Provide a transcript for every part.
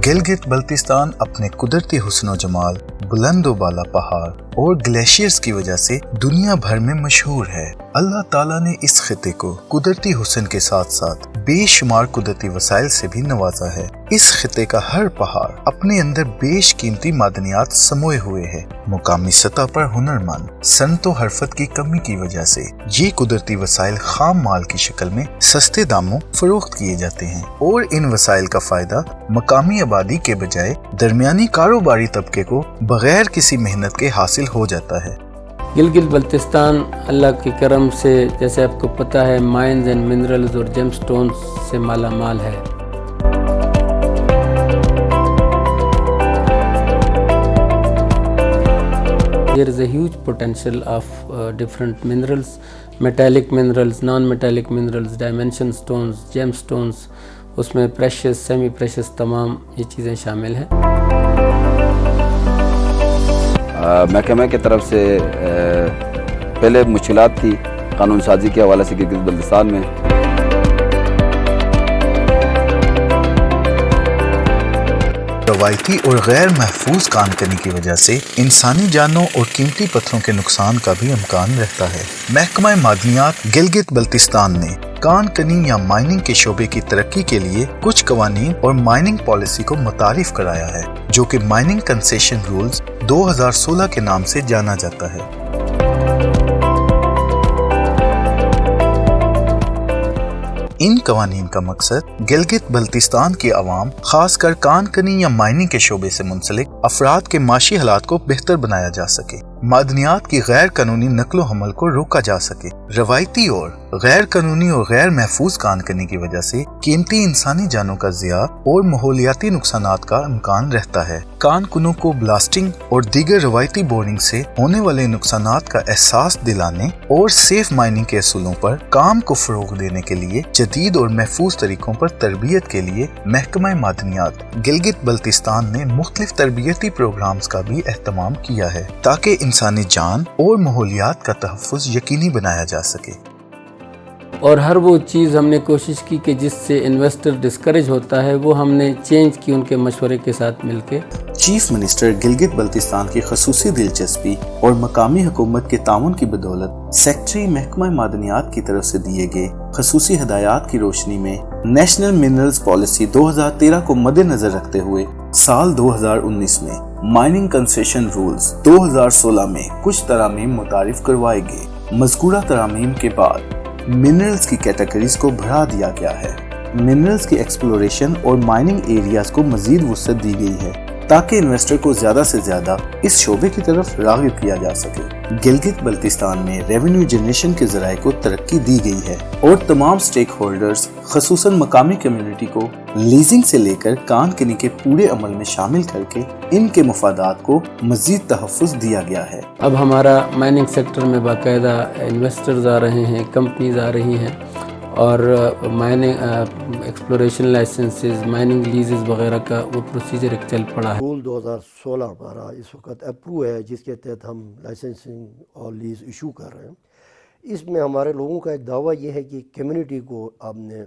गिलगित बल्तिस्तान अपने कुदरती हुस्न जमाल, बुलंद व बाला पहाड़ और ग्लेशियर्स की वजह से दुनिया भर में मशहूर है। अल्लाह ताला ने इस खिते को कुदरती हुस्न के साथ साथ बेशुमार कुदरती वसाइल से भी नवाजा है। इस खिते का हर पहाड़ अपने अंदर बेशकीमती मादनियात समोए हुए है। मुकामी सतह पर हुनरमंद सनतो हरफत की कमी की वजह से ये कुदरती वसाइल खाम माल की शक्ल में सस्ते दामों फरोख्त किए जाते हैं और इन वसाइल का फायदा मकामी आबादी के बजाय दरमियानी कारोबारी तबके को बगैर किसी मेहनत के हासिल हो जाता है। गिलगित बल्तिस्तान अल्लाह के करम से, जैसे आपको पता है, माइंस एंड मिनरल्स और जेमस्टोन्स से माला माल है। There is a huge potential of different minerals, metallic minerals, non-metallic minerals, dimension stones, gemstones, उसमें precious, semi precious तमाम ये चीज़ें शामिल हैं। महकमे की तरफ से पहले मुश्किलात थी कानून साजी के हवाले से गिलगित बल्तिस्तान में। रवायती और गैर महफूज कानकनी की वजह से इंसानी जानों और कीमती पत्थरों के नुकसान का भी इम्कान रहता है। महकमा मादनियात गिलगित बल्तिस्तान ने कानकनी या माइनिंग के शोबे की तरक्की के लिए कुछ कवानीन और माइनिंग पॉलिसी को मुतारिफ कराया है, जो कि माइनिंग कंसेशन रूल्स 2016 के नाम से जाना जाता है। इन कवानीन का मकसद गिलगित बल्तिस्तान की आवाम, खासकर कानकनी या माइनिंग के शोबे से मुंसलिक अफराद के माशी हालात को बेहतर बनाया जा सके, मादनियात की गैर कानूनी नकलो हमल को रोका जा सके। रवायती और गैर कानूनी और गैर महफूज कानकनी की वजह से कीमती इंसानी जानों का ज़िया और माहौलियाती नुकसानात का इम्कान रहता है। कानकुनों को ब्लास्टिंग और दीगर रवायती बोरिंग से होने वाले नुकसानात का एहसास दिलाने और सेफ माइनिंग के असूलों पर काम को फरोग देने के लिए जदीद और महफूज तरीकों पर तरबियत के लिए महकमा मादनियात गिलगित बल्तिस्तान ने मुख्तलिफ तरबियती प्रोग्राम्स का भी एहतमाम किया है, ताकि इंसानी जान और माहौलियात का तहफ़्फ़ुज़ यकीनी बनाया जा सके। और हर वो चीज़ हमने कोशिश की कि जिससे इन्वेस्टर डिस्करेज होता है वो हमने चेंज की उनके मशवरे के साथ मिलके। चीफ मिनिस्टर गिलगित बल्तिस्तान की खसूसी दिलचस्पी और मकामी हुकूमत के ताउन की बदौलत सेक्रेटरी महकमा मादनियात की तरफ से दिए गए खसूसी हदायत की रोशनी में नेशनल मिनरल्स पॉलिसी 2013 को मद्देनजर रखते हुए साल 2019 में माइनिंग कंसेशन रूल्स 2016 में कुछ तरामीम मुतारिफ करवाए गए। मज़कूरा तरामीम के बाद मिनरल्स की कैटेगरीज को बढ़ा दिया गया है। मिनरल्स की एक्सप्लोरेशन और माइनिंग एरियाज को मजीद वुसअत दी गई है, ताकि इन्वेस्टर को ज्यादा से ज्यादा इस शोबे की तरफ राग़िब किया जा सके। गिलगित बल्तिस्तान में रेवेन्यू जनरेशन के ज़राए को तरक्की दी गई है और तमाम स्टेक होल्डर्स, खसूसन मकामी कम्युनिटी को लीजिंग से लेकर कानकनी के पूरे अमल में शामिल करके इनके मफादात को मजीद तहफ़्फ़ुज़ दिया गया है। अब हमारा माइनिंग सेक्टर में बाकायदा इन्वेस्टर्स आ रहे हैं, कंपनीज आ रही हैं और mining exploration licenses, mining leases वगैरह का वो प्रोसीजर एक चल पड़ा है। रूल 2016 हमारा इस वक्त अप्रूव है, जिसके तहत हम लाइसेंसिंग और लीज इशू कर रहे हैं। इसमें हमारे लोगों का एक दावा ये है कि कम्युनिटी को आपने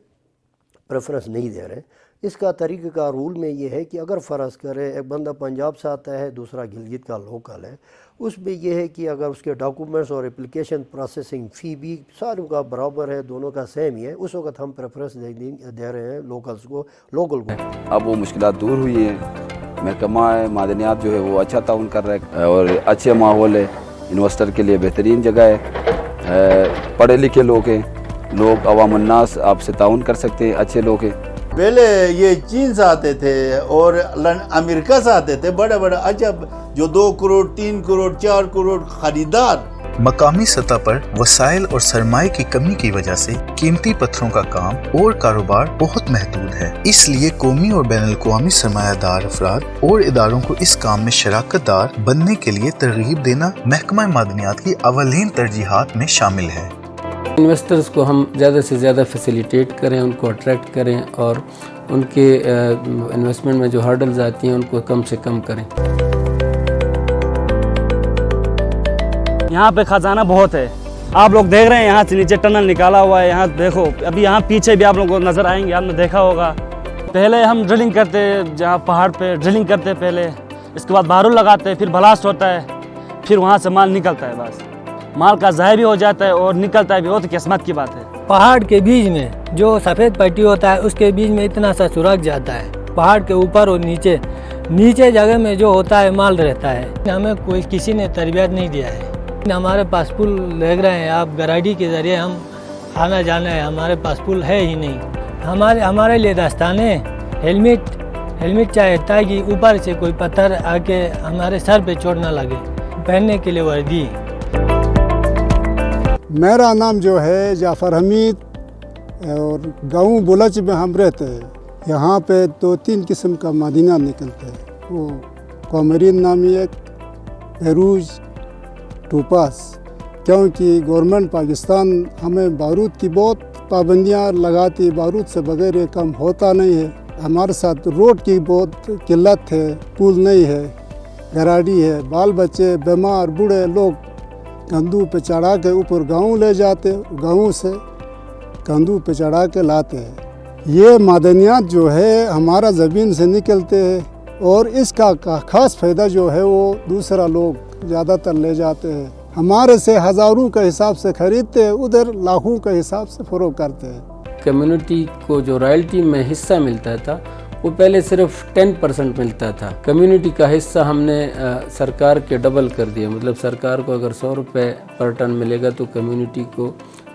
प्रेफरेंस नहीं दे रहे। इसका तरीक़े का रूल में ये है कि अगर फ़र्ज़ करें एक बंदा पंजाब से आता है, दूसरा गिलगित का लोकल है, उसमें यह है कि अगर उसके डॉक्यूमेंट्स और एप्लीकेशन प्रोसेसिंग फ़ी भी सारों का बराबर है, दोनों का सेम ही है, उस वक्त हम प्रेफरेंस दे रहे हैं लोकल्स को, लोकल को। अब वो मुश्किलात दूर हुई है। महकमा मादनियात जो है वो अच्छा ताउन कर रहा है और अच्छे माहौल है, इन्वेस्टर के लिए बेहतरीन जगह है, पढ़े लिखे लोग हैं, लोग अवाम उन्नास आपसे ताउन कर सकते हैं, अच्छे लोग हैं। पहले ये चीन से आते थे और अमेरिका से आते थे बड़े बड़े अजब, जो 2 करोड़ 3 करोड़ 4 करोड़ खरीदार। मकामी सतह पर वसाइल और सरमाए की कमी की वजह से कीमती पत्थरों का काम और कारोबार बहुत महदूद है। इसलिए कौमी और बैनुल-अक़वामी सरमायादार अफराद और इदारों को इस काम में शराकतदार बनने के लिए तरगीब देना महकमा मादनियात की अवलीन तरजीहात में शामिल है। इन्वेस्टर्स को हम ज़्यादा से ज़्यादा फैसिलिटेट करें, उनको अट्रैक्ट करें और उनके इन्वेस्टमेंट में जो हर्डल्स आती हैं उनको कम से कम करें। यहाँ पे खजाना बहुत है, आप लोग देख रहे हैं, यहाँ से नीचे टनल निकाला हुआ है। यहाँ देखो, अभी यहाँ पीछे भी आप लोगों को नज़र आएंगे, आपने देखा होगा। पहले हम ड्रिलिंग करते, जहाँ पहाड़ पे ड्रिलिंग करते पहले, इसके बाद बारूद लगाते, फिर ब्लास्ट होता है, फिर वहाँ से माल निकलता है। बस माल का ज़ाया भी हो जाता है और निकलता है भी, वो तो किस्मत की बात है। पहाड़ के बीच में जो सफ़ेद पट्टी होता है उसके बीच में इतना सा सुराख जाता है। पहाड़ के ऊपर और नीचे जगह में जो होता है माल रहता है। हमें कोई किसी ने तरबियत नहीं दिया है। हमारे पास पुल लग रहे हैं, आप गाड़ी के ज़रिए हम आना जाना है, हमारे पास पुल है ही नहीं। हमारे लिए दस्ताने, हेलमेट चाहिए ताकि ऊपर से कोई पत्थर आके हमारे सर पे चोट ना लगे, पहनने के लिए वर्दी। मेरा नाम जो है जाफ़र हमीद और गांव बुलच में हम रहते हैं। यहाँ पे 2-3 किस्म का मादिना निकलता है, वो कॉमरीन नामी एक, फेरूज, टोपास। क्योंकि गवर्नमेंट पाकिस्तान हमें बारूद की बहुत पाबंदियाँ लगाती, बारूद से बगैर ये काम होता नहीं है। हमारे साथ रोड की बहुत किल्लत है, पुल नहीं है, गाड़ी है, बाल बच्चे बीमार बूढ़े लोग कंधों पे चढ़ा के ऊपर गाँव ले जाते, गाँव से कंधों पे चढ़ा के लाते हैं। ये मादनियात जो है हमारा ज़मीन से निकलते हैं और इसका ख़ास फ़ायदा जो है वो दूसरा लोग ज़्यादातर ले जाते हैं। हमारे से हज़ारों के हिसाब से ख़रीदते हैं, उधर लाखों के हिसाब से फ़रोख्त करते हैं। कम्युनिटी को जो रॉयल्टी में हिस्सा मिलता था वो पहले सिर्फ 10% मिलता था। कम्युनिटी का हिस्सा हमने सरकार के डबल कर दिया। मतलब सरकार को अगर 100 रुपये पर टन मिलेगा तो कम्युनिटी को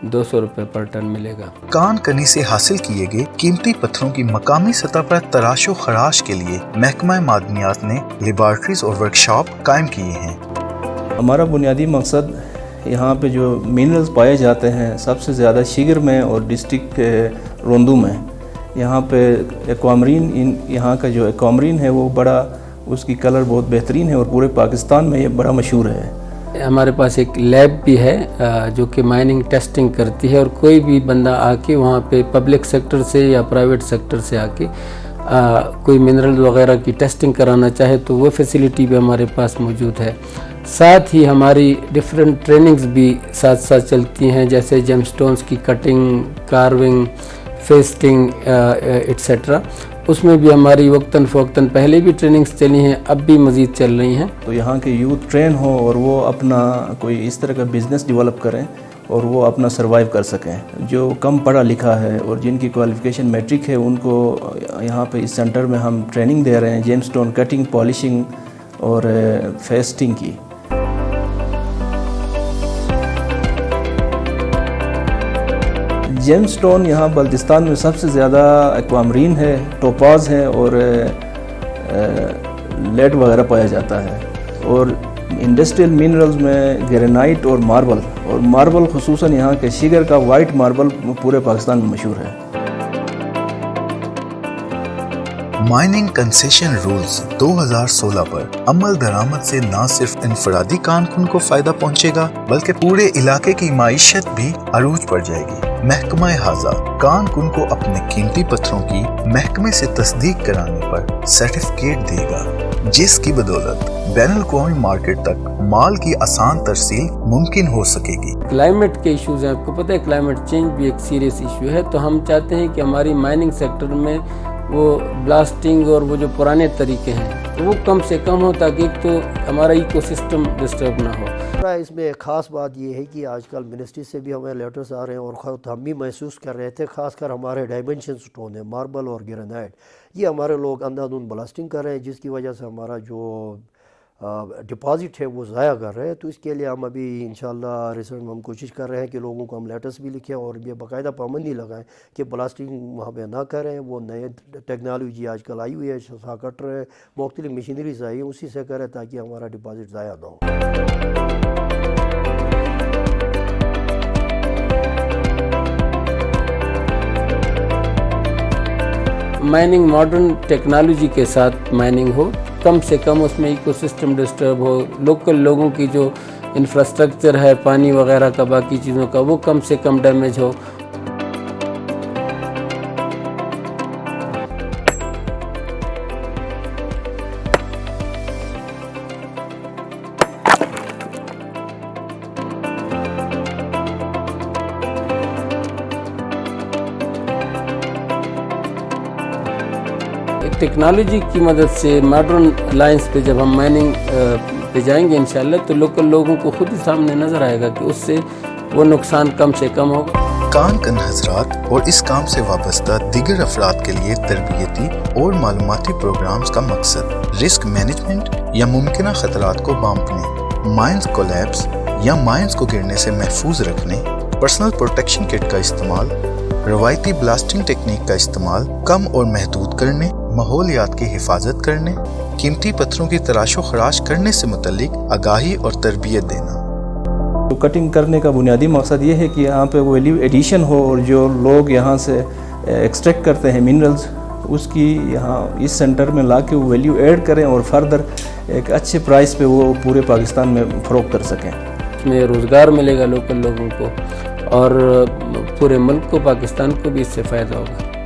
200 रुपये पर टन मिलेगा। कान कनी से हासिल किए गए कीमती पत्थरों की मकामी सतह पर तराशो खराश के लिए महकमा मादनियात ने लेबॉर्ट्रीज और वर्कशॉप कायम किए हैं। हमारा बुनियादी मकसद यहाँ पे जो मिनरल्स पाए जाते हैं सबसे ज़्यादा शिगर में और डिस्ट्रिक्ट रोंदू में। यहाँ पे एक्वामरीन, यहाँ का जो एक्वामरीन है वो बड़ा, उसकी कलर बहुत बेहतरीन है और पूरे पाकिस्तान में ये बड़ा मशहूर है। हमारे पास एक लैब भी है जो कि माइनिंग टेस्टिंग करती है और कोई भी बंदा आके वहाँ पे पब्लिक सेक्टर से या प्राइवेट सेक्टर से आके कोई मिनरल वगैरह की टेस्टिंग कराना चाहे तो वो फैसिलिटी भी हमारे पास मौजूद है। साथ ही हमारी डिफरेंट ट्रेनिंग्स भी साथ साथ चलती हैं, जैसे जेमस्टोन्स की कटिंग, कार्विंग, फेस्टिंग एट्सेट्रा। उसमें भी हमारी वक्तन फ़वक्तन पहले भी ट्रेनिंग्स चली हैं, अब भी मज़ीद चल रही हैं। तो यहाँ के यूथ ट्रेन हो और वो अपना कोई इस तरह का बिज़नेस डेवलप करें और वो अपना सर्वाइव कर सकें। जो कम पढ़ा लिखा है और जिनकी क्वालिफ़िकेशन मैट्रिक है उनको यहाँ पे इस सेंटर में हम ट्रेनिंग दे रहे हैं, जेमस्टोन कटिंग, पॉलिशिंग और फेस्टिंग की। जेमस्टोन यहाँ बल्तिस्तान में सबसे ज़्यादा एक्वामरीन है, टोपाज है और लेड वगैरह पाया जाता है। और इंडस्ट्रियल मिनरल्स में ग्रेनाइट और मार्बल खुसूसन यहाँ के शिगर का वाइट मार्बल पूरे पाकिस्तान में मशहूर है। माइनिंग कंसेशन रूल्स 2016 पर अमल दरामद से न सिर्फ इनफरादी कानकुन को फायदा पहुंचेगा बल्कि पूरे इलाके की माईशत भी अरूज पर जाएगी। महकमा हाजा कानकुन को अपने कीमती पत्थरों की महकमे से तस्दीक कराने पर सर्टिफिकेट देगा, जिसकी बदौलत बैनुल-अक़वामी मार्केट तक माल की आसान तरसील मुमकिन हो सकेगी। क्लाइमेट के इश्यूज हैं, आपको पता है क्लाइमेट चेंज भी एक सीरियस इशू है, तो हम चाहते हैं कि हमारी माइनिंग सेक्टर में वो ब्लास्टिंग और वो जो पुराने तरीके हैं वो कम से कम हो, ताकि एक तो हमारा इकोसिस्टम डिस्टर्ब ना हो। इसमें एक ख़ास बात ये है कि आजकल मिनिस्ट्री से भी हमें लेटर्स आ रहे हैं और ख़ुद हम भी महसूस कर रहे थे, ख़ासकर हमारे डायमेंशन स्टोन है, मार्बल और ग्रेनाइट, ये हमारे लोग अंधाधुंध ब्लास्टिंग कर रहे हैं, जिसकी वजह से हमारा जो डिपॉजिट है वो ज़ाया कर रहे हैं। तो इसके लिए हम अभी इंशाल्लाह रिसेंट में हम कोशिश कर रहे हैं कि लोगों को हम लेटर्स भी लिखें और ये बाकायदा पाबंदी लगाएं कि ब्लास्टिंग वहाँ पे ना करें। वो नए टेक्नोलॉजी आजकल आई हुई है, कटर है, मुख्तलिफ मशीनरीज आई है, उसी से करें ताकि हमारा डिपॉजिट ज़ाया ना हो। माइनिंग मॉडर्न टेक्नोलॉजी के साथ माइनिंग हो, कम से कम उसमें इकोसिस्टम डिस्टर्ब हो, लोकल लोगों की जो इंफ्रास्ट्रक्चर है पानी वगैरह का, बाकी चीज़ों का, वो कम से कम डैमेज हो। टेक्नोलॉजी की मदद से मॉडर्न लाइंस पे जब हम माइनिंग पे जाएंगे इंशाल्लाह, तो लोकल लोगों को खुद ही सामने नज़र आएगा कि उससे वो नुकसान कम से कम होगा। कान कन हजरात और इस काम से वाबस्ता दीगर अफराद के लिए तरबियती और मालूमाती प्रोग्राम्स का मकसद रिस्क मैनेजमेंट या मुमकिन खतरात को बांपने, माइंस कोलैप्स या माइंस को गिरने से महफूज रखने, पर्सनल प्रोटेक्शन किट का इस्तेमाल, रवायती ब्लास्टिंग टेक्निक का इस्तेमाल कम और महदूद करने, माहौलियात की हिफाजत करने, कीमती पत्थरों की तराशो खराश करने से मुतल्लिक आगाही और तरबियत देना। तो कटिंग करने का बुनियादी मकसद ये है कि यहाँ पे वैल्यू एडिशन हो और जो लोग यहाँ से एक्सट्रैक्ट करते हैं मिनरल्स, उसकी यहाँ इस सेंटर में ला के वो वैल्यू ऐड करें और फर्दर एक अच्छे प्राइस पे वो पूरे पाकिस्तान में फ़रोख्त कर सकें। इसमें रोज़गार मिलेगा लोकल लोगों को और पूरे मुल्क को, पाकिस्तान को भी इससे फ़ायदा होगा।